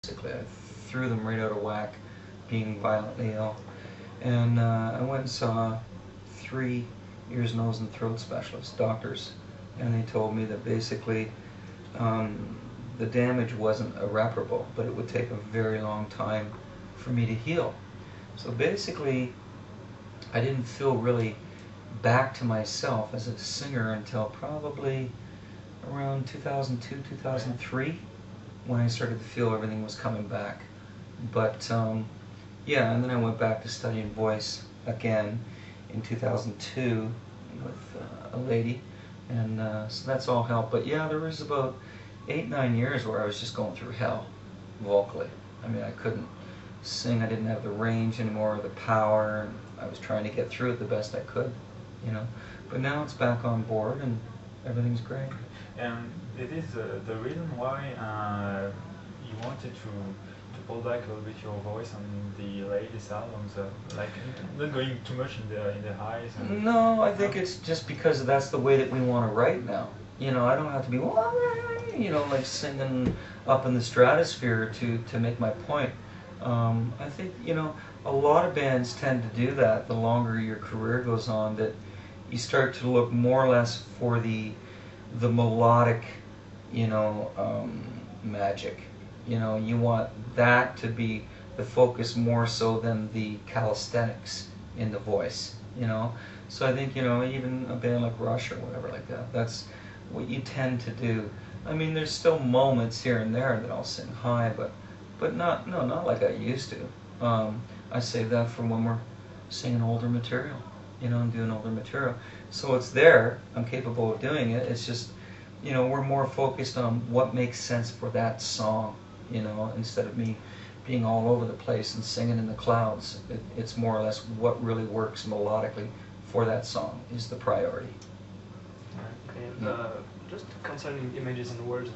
basically. I threw them right out of whack, being violently ill. And I went and saw 3 ears, nose, and throat specialists, doctors, and they told me that basically the damage wasn't irreparable, but it would take a very long time for me to heal. So basically, I didn't feel really back to myself as a singer until probably around 2002, 2003, when I started to feel everything was coming back. But yeah, and then I went back to studying voice again in 2002 with a lady, and so that's all helped. But yeah, there was about 8-9 years where I was just going through hell vocally. I mean, I couldn't sing, I didn't have the range anymore, or the power, and I was trying to get through it the best I could, you know. But now it's back on board and everything's great. And it is the reason why you wanted to pull back a little bit your voice on the latest albums, like not going too much in the highs. And no, I think it's just because that's the way that we want to write now. You know, I don't have to be, you know, like singing up in the stratosphere to make my point. I think, you know, a lot of bands tend to do that the longer your career goes on, that you start to look more or less for the melodic, you know, magic. You know, you want that to be the focus more so than the calisthenics in the voice, you know. So I think, you know, even a band like Rush or whatever like that, that's what you tend to do. I mean, there's still moments here and there that I'll sing high, but not like I used to. I save that for when we're singing older material, you know, and doing older material. So it's there, I'm capable of doing it, it's just, you know, we're more focused on what makes sense for that song, you know, instead of me being all over the place and singing in the clouds. It's more or less what really works melodically for that song is the priority. Okay, just concerning images and words,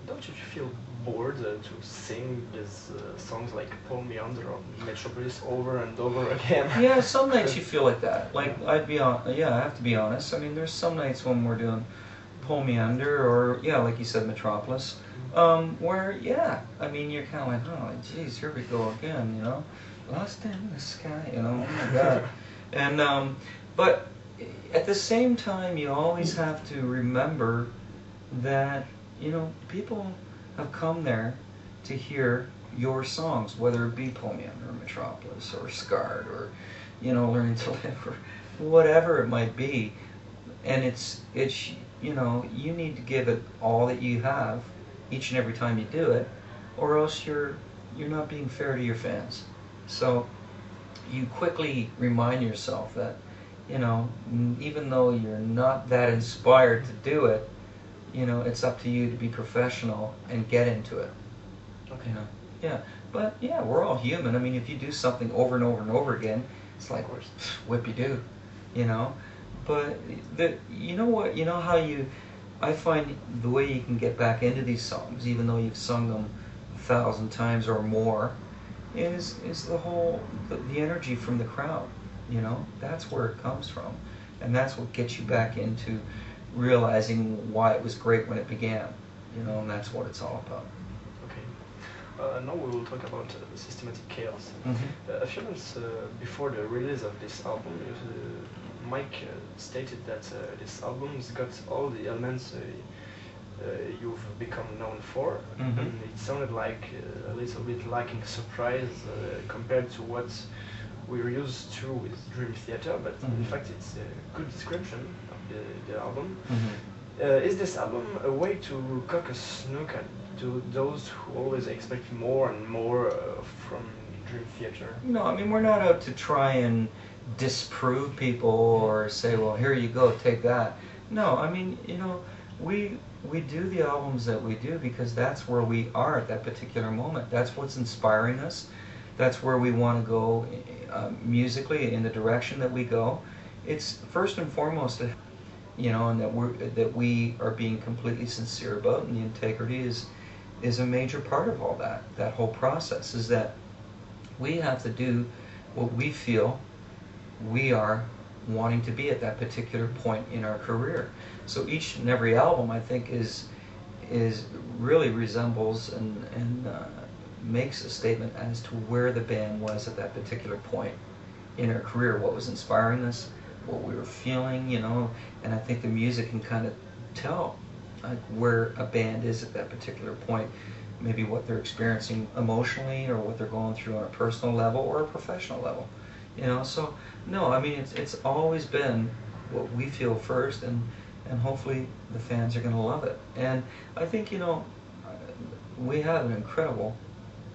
don't you feel bored to sing these songs like Pull Me Under or Metropolis over and over again? Yeah, some nights you feel like that. Like, yeah, I have to be honest. I mean, there's some nights when we're doing Pull Me Under or, yeah, like you said, Metropolis, where, yeah, I mean, you're kind of like, oh, geez, here we go again, you know, lost in the sky, you know, oh my God. And, but at the same time, you always have to remember that, you know, people have come there to hear your songs, whether it be Pull Me Under or Metropolis or Scarred or, you know, Learning to Live or whatever it might be. And it's you know, you need to give it all that you have each and every time you do it, or else you're not being fair to your fans. So you quickly remind yourself that, you know, even though you're not that inspired to do it, you know, it's up to you to be professional and get into it. Okay. You know? Yeah. But yeah, we're all human. I mean, if you do something over and over and over again, it's like, whippy-doo, you know? But you know what? You know how I find the way you can get back into these songs, even though you've sung them 1,000 times or more, is the energy from the crowd. You know, that's where it comes from, and that's what gets you back into realizing why it was great when it began. You know, and that's what it's all about. Okay. Now we will talk about Systematic Chaos. Mm-hmm. A few months before the release of this album, Mike stated that this album's got all the elements you've become known for, Mm-hmm. and it sounded like a little bit lacking surprise compared to what we're used to with Dream Theater, but Mm-hmm. in fact it's a good description of the album. Mm-hmm. Is this album a way to cock a snook to those who always expect more and more from Dream Theater? No, I mean, we're not out to try and disprove people or say, well, here you go, take that. No, I mean, you know, we do the albums that we do because that's where we are at that particular moment. That's what's inspiring us. That's where we want to go musically, in the direction that we go. It's first and foremost, you know, and that we are being completely sincere about, and the integrity is a major part of all that. That whole process is that we have to do what we feel we are wanting to be at that particular point in our career. So each and every album, I think, is really resembles and makes a statement as to where the band was at that particular point in our career, what was inspiring us, what we were feeling, you know, and I think the music can kind of tell like where a band is at that particular point, maybe what they're experiencing emotionally or what they're going through on a personal level or a professional level, you know. So no, I mean it's always been what we feel first, and hopefully the fans are going to love it. And I think, you know, we have an incredible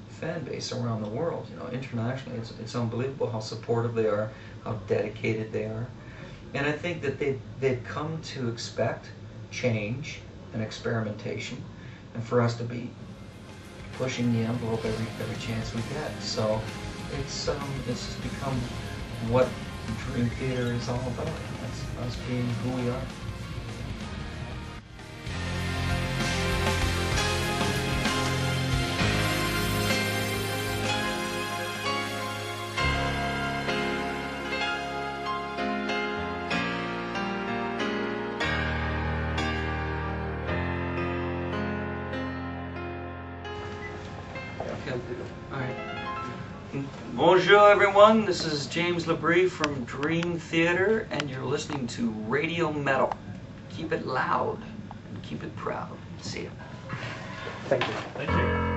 fan base around the world, you know, internationally. It's unbelievable how supportive they are, how dedicated they are. And I think that they've come to expect change and experimentation, and for us to be pushing the envelope every chance we get. So it's just become what Dream Theater is all about. That's us being who we are. Bonjour everyone, this is James Labrie from Dream Theater, and you're listening to Radio Metal. Keep it loud and keep it proud. See ya. Thank you. Thank you.